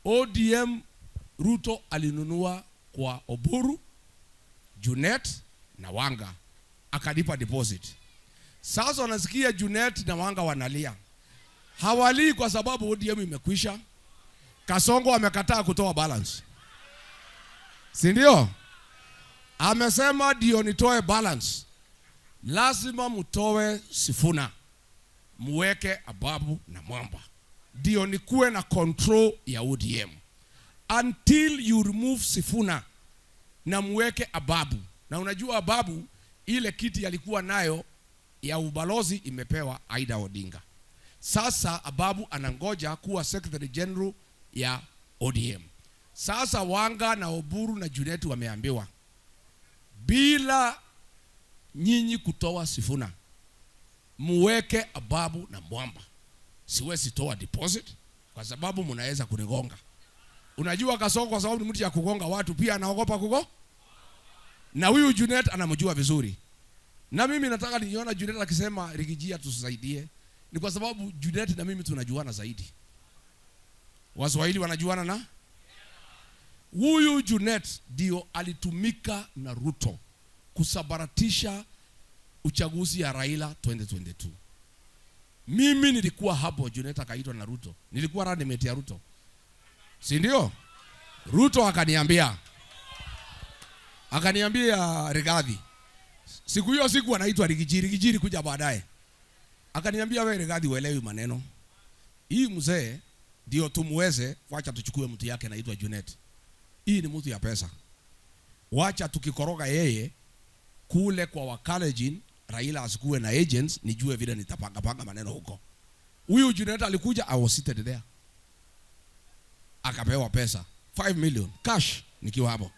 ODM Ruto alinunua kwa Oburu, Junet na Wanga, akalipa deposit. Sasa wanasikia Junet na Wanga wanalia. Hawali kwa sababu ODM imekwisha. Kasongo amekataa kutoa balance. Si ndio? Amesema ndio nitoe balance, lazima mtoe Sifuna, muweke Ababu na Mwamba, ndio nikuwe na control ya ODM. Until you remove Sifuna na muweke Ababu, na unajua Ababu ile kiti alikuwa nayo ya ubalozi imepewa Aida Odinga. Sasa Ababu anangoja kuwa Secretary General ya ODM. Sasa Wanga na Oburu na Junet wameambiwa, bila nyinyi kutoa Sifuna, muweke Ababu na Mwamba. Siwezi toa deposit kwa sababu mnaweza kunigonga. Unajua Kasongo kwa sababu ni mtu ya kugonga watu, pia anaogopa kugo. Na huyu Junet anamjua vizuri. Na mimi nataka niona Junet akisema Rigijia tusaidie, ni kwa sababu Junet na mimi tunajuana zaidi. Waswahili wanajuana na huyu Junet ndio alitumika na Ruto kusabaratisha uchaguzi ya Raila 2022. Mimi nilikuwa hapo, Junet akaitwa na Ruto. Nilikuwa running mate ya Ruto. Si ndio? Ruto akaniambia Rigathi. Siku hiyo siku anaitwa Rigijiri kuja baadaye. Akaniambia, wewe Rigathi uelewi maneno. Hii mzee ndio tumuweze, wacha tuchukue mtu yake anaitwa Junet. Hii ni mtu ya pesa. Wacha tukikoroga yeye kule kwa Wakalejin, Raila asikuwe na agents, nijue vile nitapanga maneno huko. Huyu Junet alikuja, I was seated there. Akapewa pesa 5 million cash nikiwa hapo.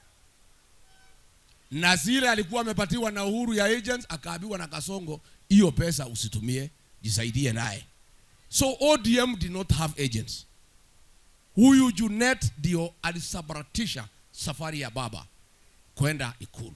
Na zile alikuwa amepatiwa na Uhuru ya agents, akaambiwa na Kasongo, hiyo pesa usitumie, jisaidie naye. So ODM did not have agents. Huyu Junet ndio alisabaratisha safari ya baba kwenda Ikulu.